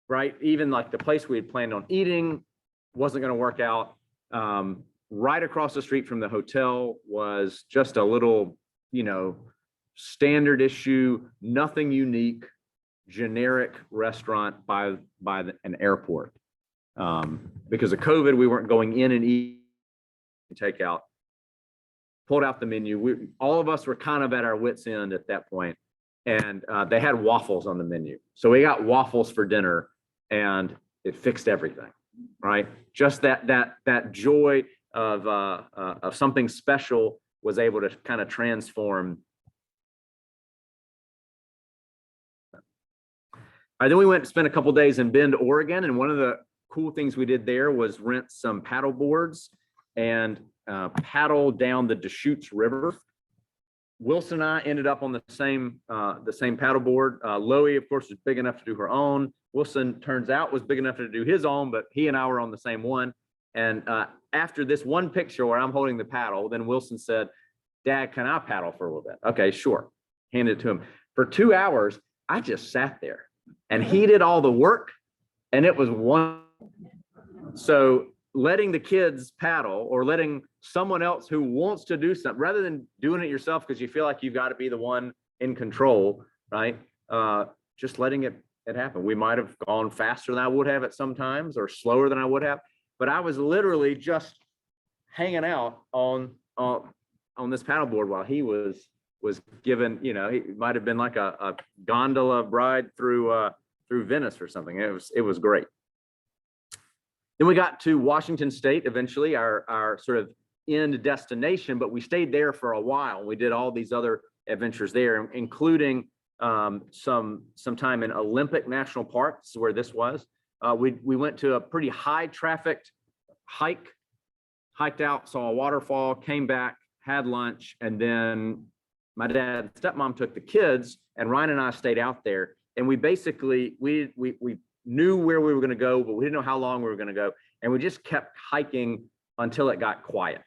right, even like the place we had planned on eating wasn't going to work out. Right across the street from the hotel was just a little, standard issue, nothing unique, generic restaurant by an airport. Because of COVID, we weren't going in and eat and take out. Pulled out the menu. All of us were kind of at our wits' end at that point, and they had waffles on the menu. So we got waffles for dinner, and it fixed everything, right? Just that joy of something special was able to kind of transform. All right, then we went to spend a couple days in Bend, Oregon, and one of the cool things we did there was rent some paddle boards and paddle down the Deschutes River. Wilson and I ended up on the same paddleboard. Loie, of course, was big enough to do her own. Wilson, turns out, was big enough to do his own, but he and I were on the same one. And after this one picture where I'm holding the paddle, then Wilson said, "Dad, can I paddle for a little bit?" Okay, sure. Handed it to him. For 2 hours, I just sat there and he did all the work, and it was one. So letting the kids paddle, or letting someone else who wants to do something, rather than doing it yourself because you feel like you've got to be the one in control, right? Just letting it happen. We might have gone faster than I would have at sometimes, or slower than I would have, but I was literally just hanging out on this paddleboard while he was given, he might have been like a gondola ride through Venice or something. It was great. Then we got to Washington State, eventually our sort of end destination, but we stayed there for a while. We did all these other adventures there, including some time in Olympic National Park. This is where this was. We went to a pretty high trafficked hiked out, saw a waterfall, came back, had lunch, and then my dad and stepmom took the kids, and Ryan and I stayed out there. And we basically, we knew where we were going to go, but we didn't know how long we were going to go. And we just kept hiking until it got quiet.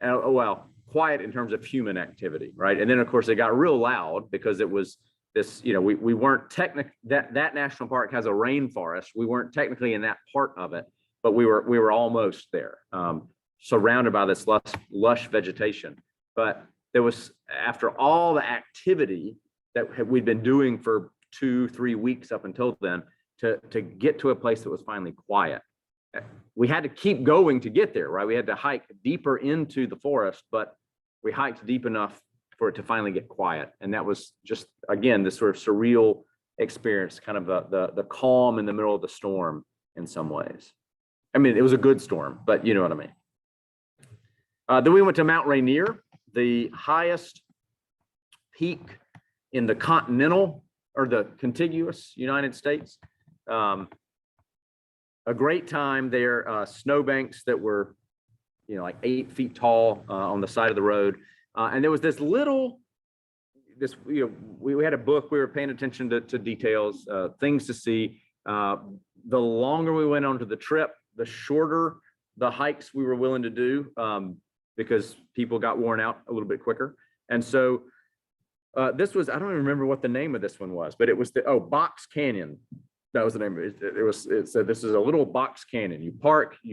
Well, quiet in terms of human activity, right? And then, of course, it got real loud because it was this, we weren't that national park has a rainforest. We weren't technically in that part of it, but we were almost there, surrounded by this lush vegetation. But there was, after all the activity that we'd been doing for 2-3 weeks up until then, to get to a place that was finally quiet. We had to keep going to get there, right? We had to hike deeper into the forest, but we hiked deep enough for it to finally get quiet. And that was just, again, this sort of surreal experience, kind of the calm in the middle of the storm in some ways. I mean, it was a good storm, but you know what I mean. Then we went to Mount Rainier, the highest peak in the continental or the contiguous United States. A great time there, snowbanks that were, like 8 feet tall on the side of the road. And there was we had a book, we were paying attention to details, things to see. The longer we went onto the trip, the shorter the hikes we were willing to do, because people got worn out a little bit quicker. And so this was, I don't even remember what the name of this one was, but it was Box Canyon. That was the name of it. It said this is a little box canyon. You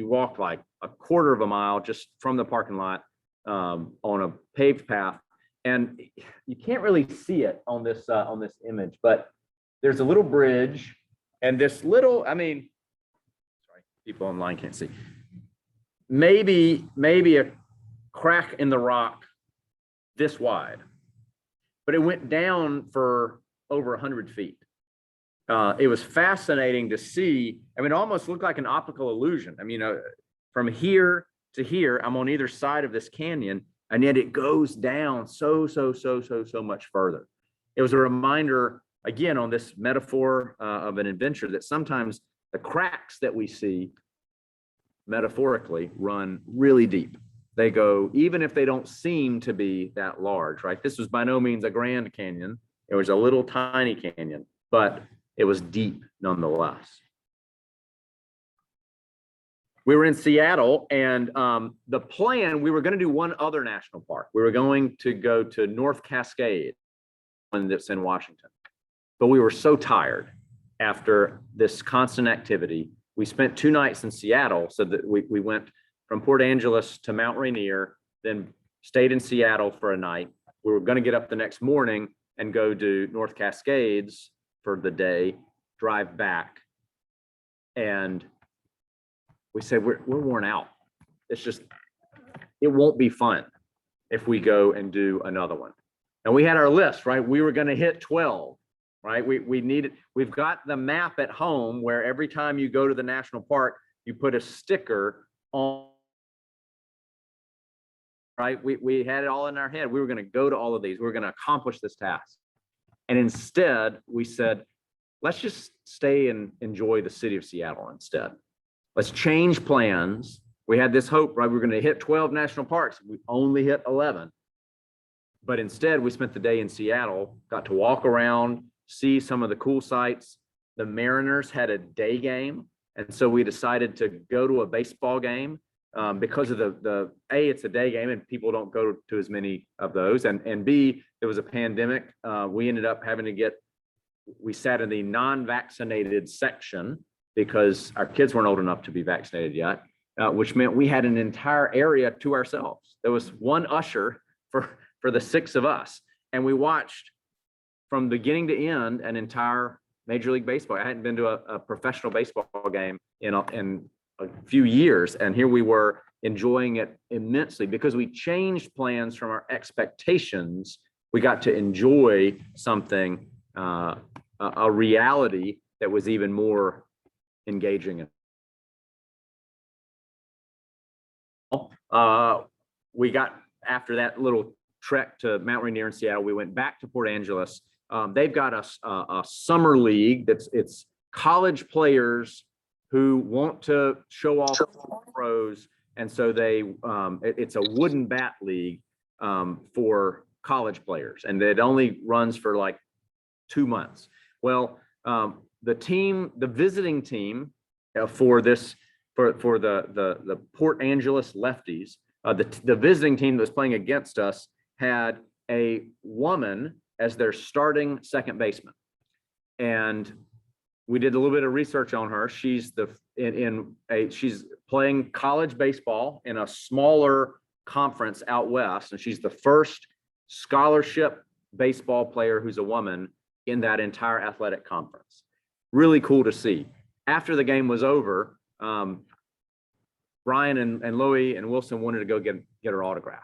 walk like a quarter of a mile just from the parking lot on a paved path. And you can't really see it on this image, but there's a little bridge and this little, sorry, people online can't see. Maybe a crack in the rock this wide, but it went down for over 100 feet. It was fascinating to see. It almost looked like an optical illusion. From here to here, I'm on either side of this canyon, and yet it goes down so much further. It was a reminder, again, on this metaphor of an adventure, that sometimes the cracks that we see metaphorically run really deep. They go, even if they don't seem to be that large, right? This was by no means a grand canyon. It was a little tiny canyon, but it was deep nonetheless. We were in Seattle, and the plan, we were going to do one other national park. We were going to go to North Cascade, one that's in Washington. But we were so tired after this constant activity. We spent 2 nights in Seattle, so that we went from Port Angeles to Mount Rainier, then stayed in Seattle for a night. We were going to get up the next morning and go to North Cascades for the day, drive back. And we said, we're worn out. It won't be fun if we go and do another one. And we had our list, right? We were going to hit 12, right? We've got the map at home where every time you go to the national park, you put a sticker on, right? We had it all in our head. We were going to go to all of these. We were going to accomplish this task. And instead, we said, let's just stay and enjoy the city of Seattle instead. let's change plans. We had this hope, right? We were going to hit 12 national parks. We only hit 11. But instead, we spent the day in Seattle, got to walk around, see some of the cool sights. The Mariners had a day game. And so we decided to go to a baseball game because of it's a day game and people don't go to as many of those. And B, there was a pandemic. We ended up having to we sat in the non-vaccinated section because our kids weren't old enough to be vaccinated yet, which meant we had an entire area to ourselves. There was one usher for the 6 of us. And we watched from beginning to end an entire Major League Baseball. I hadn't been to a professional baseball game in a few years. And here we were enjoying it immensely because we changed plans from our expectations. We got to enjoy something, a reality that was even more engaging. We got, after that little trek to Mount Rainier in Seattle, we went back to Port Angeles. They've got a summer league it's college players who want to show off pros. And so it's a wooden bat league for college players. And it only runs for like 2 months. Well, the visiting team for the Port Angeles Lefties, the visiting team that was playing against us had a woman as their starting second baseman. And we did a little bit of research on her. She's she's playing college baseball in a smaller conference out west, and she's the first scholarship baseball player who's a woman in that entire athletic conference. Really cool to see. After the game was over, Brian and Louie and Wilson wanted to go get her autograph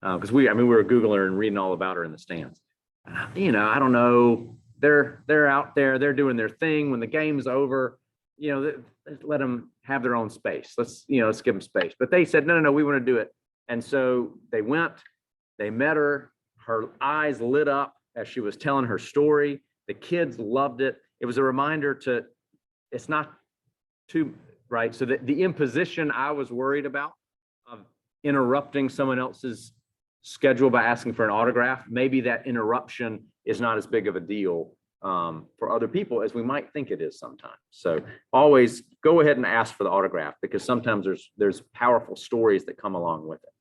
because we were Googling her and reading all about her in the stands. I don't know. They're out there. They're doing their thing. When the game's over, let them have their own space. Let's give them space. But they said, no, we want to do it. And so they went. They met her. Her eyes lit up as she was telling her story. The kids loved it. It was a reminder it's not too right. So the imposition I was worried about of interrupting someone else's schedule by asking for an autograph, maybe that interruption is not as big of a deal for other people as we might think it is sometimes. So always go ahead and ask for the autograph because sometimes there's powerful stories that come along with it.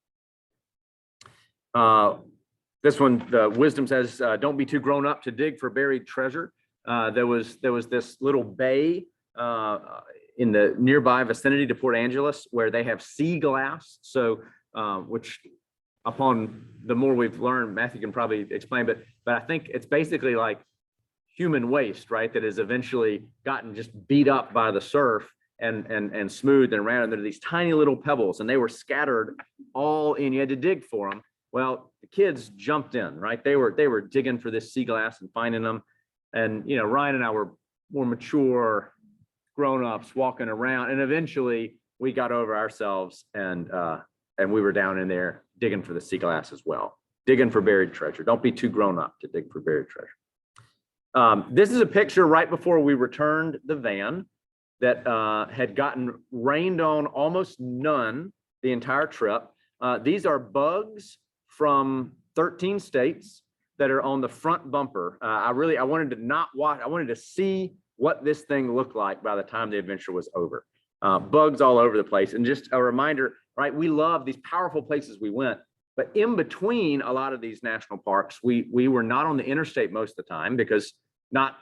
This one, the wisdom says, don't be too grown up to dig for buried treasure. There was this little bay in the nearby vicinity to Port Angeles where they have sea glass. So, which upon the more we've learned, Matthew can probably explain, but I think it's basically like human waste, right? That has eventually gotten just beat up by the surf and smoothed and ran. And there are these tiny little pebbles and they were scattered all in. You had to dig for them. Well, the kids jumped in, right? They were digging for this sea glass and finding them. And, Ryan and I were more mature grown-ups walking around. And eventually we got over ourselves and we were down in there digging for the sea glass as well, digging for buried treasure. Don't be too grown up to dig for buried treasure. This is a picture right before we returned the van that had gotten rained on almost none the entire trip. These are bugs from 13 states that are on the front bumper. I wanted to not watch, I wanted to see what this thing looked like by the time the adventure was over. Bugs all over the place. And just a reminder, right? We love these powerful places we went, but in between a lot of these national parks, we were not on the interstate most of the time because not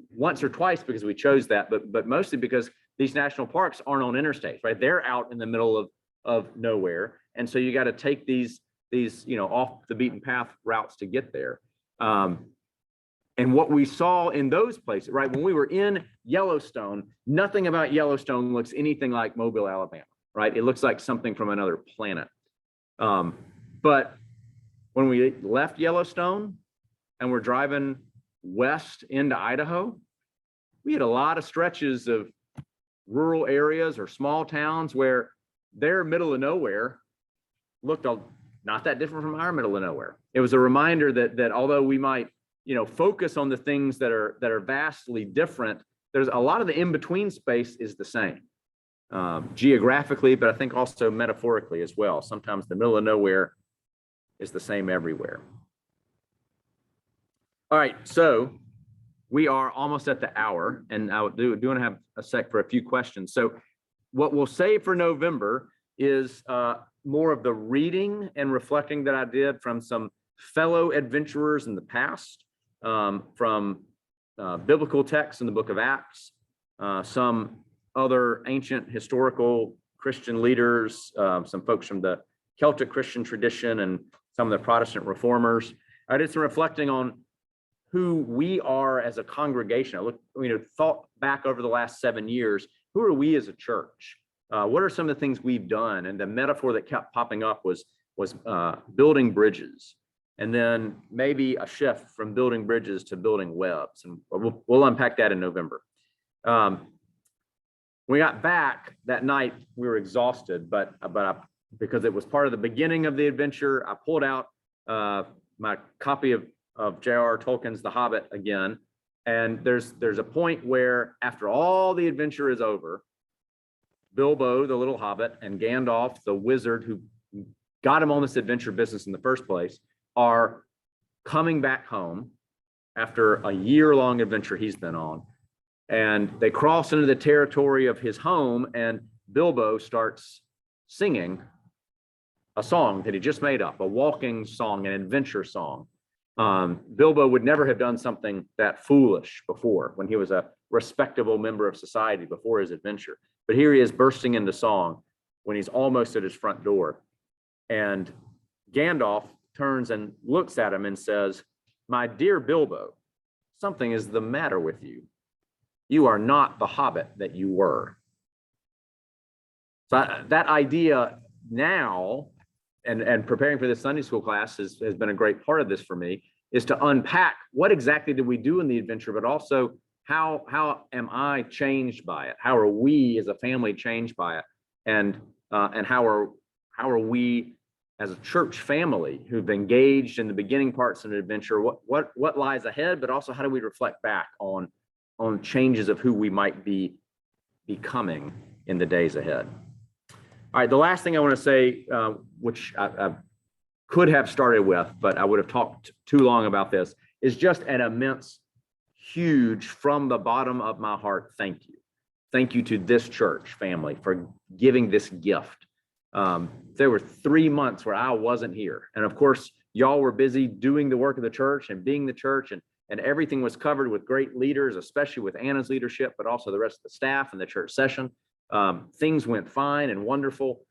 once or twice because we chose that, but mostly because these national parks aren't on interstates, right? They're out in the middle of nowhere. And so you got to take these off the beaten path routes to get there. And what we saw in those places, right? When we were in Yellowstone, nothing about Yellowstone looks anything like Mobile, Alabama, right? It looks like something from another planet. But when we left Yellowstone and we're driving west into Idaho, we had a lot of stretches of rural areas or small towns where their middle of nowhere looked not that different from our middle of nowhere. It was a reminder that although we might focus on the things that are vastly different, there's a lot of the in-between space is the same. geographically, but I think also metaphorically as well. Sometimes the middle of nowhere is the same everywhere. All right, so we are almost at the hour, and I do want to have a sec for a few questions. So what we'll save for November is more of the reading and reflecting that I did from some fellow adventurers in the past, from biblical texts in the book of Acts, some other ancient historical Christian leaders, some folks from the Celtic Christian tradition, and some of the Protestant reformers. I did some reflecting on who we are as a congregation. I thought back over the last 7 years, who are we as a church? What are some of the things we've done? And the metaphor that kept popping up was building bridges, and then maybe a shift from building bridges to building webs. And we'll unpack that in November. When we got back that night, we were exhausted, but because it was part of the beginning of the adventure, I pulled out my copy of J.R.R. Tolkien's The Hobbit again. And there's a point where, after all the adventure is over, Bilbo, the little hobbit, and Gandalf, the wizard who got him on this adventure business in the first place, are coming back home after a year-long adventure he's been on. And they cross into the territory of his home, and Bilbo starts singing a song that he just made up, a walking song, an adventure song. Bilbo would never have done something that foolish before, when he was a respectable member of society before his adventure. But here he is bursting into song when he's almost at his front door. And Gandalf turns and looks at him and says, "My dear Bilbo, something is the matter with you. You are not the hobbit that you were." So that idea now, and preparing for this Sunday school class has been a great part of this for me, is to unpack what exactly did we do in the adventure, but also how am I changed by it? How are we as a family changed by it? And how are we as a church family who've engaged in the beginning parts of an adventure, what lies ahead, but also how do we reflect back on changes of who we might be becoming in the days ahead? All right, the last thing I want to say, which I could have started with, but I would have talked too long about this, is just an immense, huge, from the bottom of my heart, thank you. Thank you to this church family for giving this gift. There were 3 months where I wasn't here. And of course, y'all were busy doing the work of the church and being the church, and everything was covered with great leaders, especially with Anna's leadership, but also the rest of the staff and the church session. Things went fine and wonderful.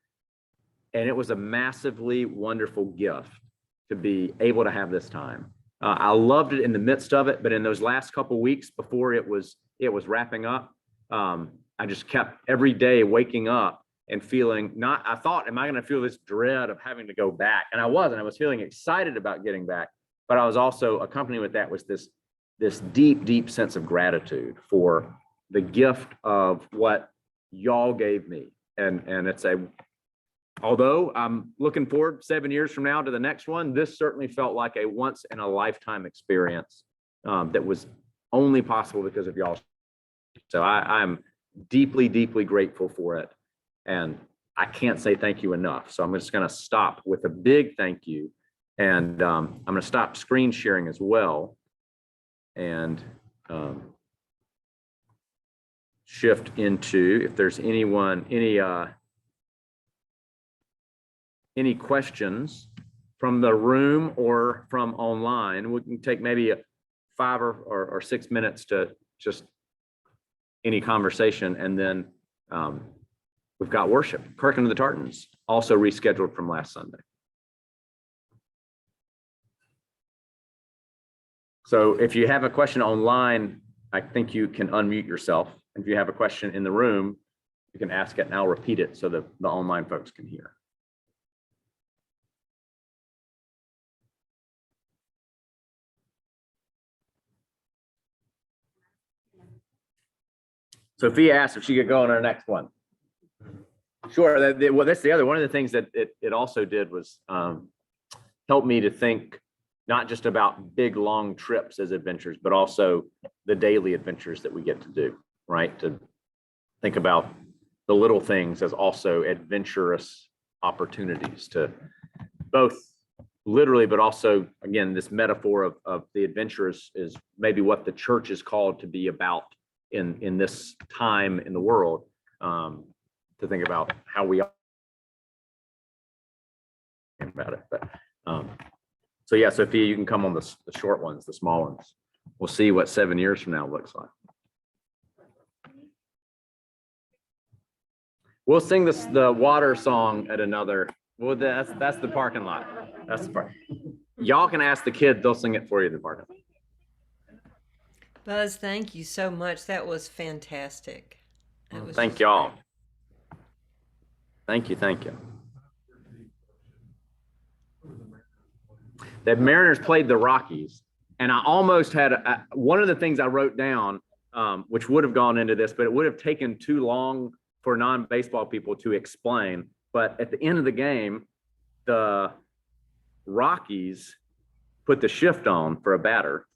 And it was a massively wonderful gift to be able to have this time. I loved it in the midst of it, but in those last couple of weeks before it was wrapping up, I just kept every day waking up and feeling I thought, am I going to feel this dread of having to go back? And I wasn't. I was feeling excited about getting back, but I was also accompanied with that was this deep, deep sense of gratitude for the gift of what y'all gave me. And although I'm looking forward 7 years from now to the next one, this certainly felt like a once in a lifetime experience that was only possible because of y'all. So I'm deeply, deeply grateful for it. And I can't say thank you enough. So I'm just going to stop with a big thank you. And I'm going to stop screen sharing as well. And shift into, if there's anyone, any questions from the room or from online. We can take maybe 5 or 6 minutes to just any conversation, and then we've got worship. Kirk and the Tartans also rescheduled from last Sunday. So if you have a question online, I think you can unmute yourself. If you have a question in the room, you can ask it and I'll repeat it so that the online folks can hear. Sophia asked if she could go on our next one. Sure. Well, that's the other one of the things that it also did was help me to think not just about big, long trips as adventures, but also the daily adventures that we get to do, right? To think about the little things as also adventurous opportunities to both literally, but also, again, this metaphor of the adventurous is maybe what the church is called to be about in this time in the world, to think about how we are about it. But so yeah, Sophia, you can come on the short ones, the small ones. We'll see what 7 years from now looks like. We'll sing the water song at another. Well, that's the parking lot. That's the part. Y'all can ask the kids; they'll sing it for you in the parking lot. Buzz, thank you so much. That was fantastic. Thank y'all. Thank you. The Mariners played the Rockies, and I almost had one of the things I wrote down, which would have gone into this, but it would have taken too long for non-baseball people to explain. But at the end of the game, the Rockies put the shift on for a batter,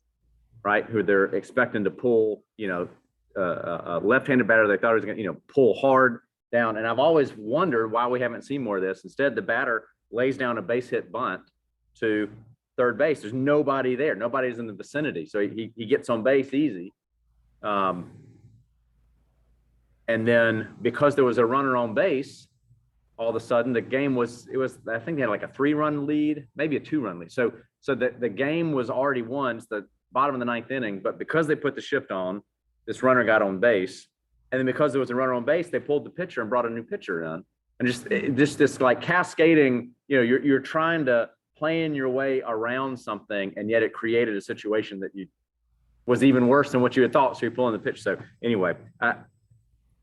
right? Who they're expecting to pull, a left-handed batter. They thought he was going to, pull hard down. And I've always wondered why we haven't seen more of this. Instead, the batter lays down a base hit bunt to third base. There's nobody there. Nobody's in the vicinity. So he gets on base easy. And then because there was a runner on base, all of a sudden the game I think they had like a 3-run lead, maybe a 2-run lead. So the game was already won. It's the bottom of the 9th inning, but because they put the shift on, this runner got on base. And then because there was a runner on base, they pulled the pitcher and brought a new pitcher in. And just this like cascading, you're trying to plan your way around something, and yet it created a situation that was even worse than what you had thought. So you're pulling the pitch. So anyway,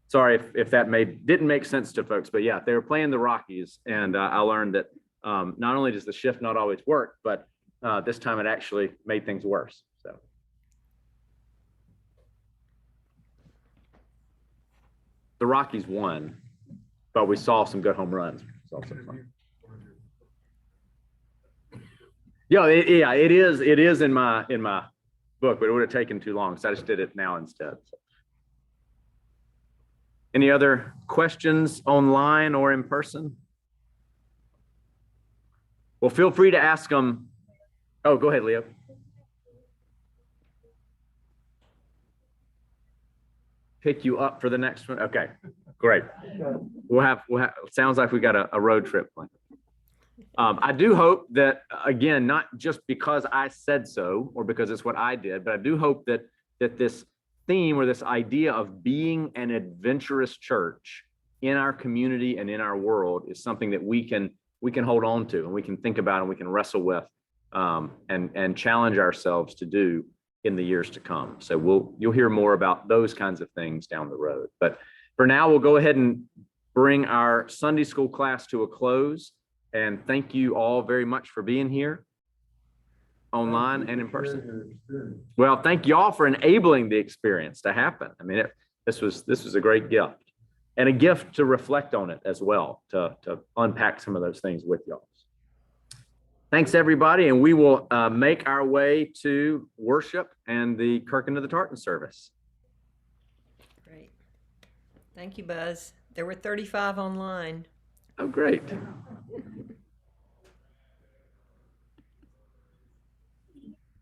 sorry if that didn't make sense to folks, but yeah, they were playing the Rockies, and I learned that not only does the shift not always work, but this time it actually made things worse. So the Rockies won, but we saw some good home runs. It's also fun. It is in my book, but it would have taken too long, so I just did it now instead. So. Any other questions online or in person? Well, feel free to ask them. Oh, go ahead, Leo. Pick you up for the next one. Okay, great. We'll have sounds like we got a road trip planned. I do hope that, again, not just because I said so or because it's what I did, but I do hope that this theme or this idea of being an adventurous church in our community and in our world is something that we can hold on to, and we can think about, and we can wrestle with, and challenge ourselves to do in the years to come. So you'll hear more about those kinds of things down the road. But for now, we'll go ahead and bring our Sunday school class to a close. And thank you all very much for being here online and in person. Well, thank you all for enabling the experience to happen. I mean, this was a great gift, and a gift to reflect on it as well, to unpack some of those things with y'all. Thanks, everybody, and we will make our way to worship and the Kirk into the Tartan service. Great. Thank you, Buzz. There were 35 online. Oh, great.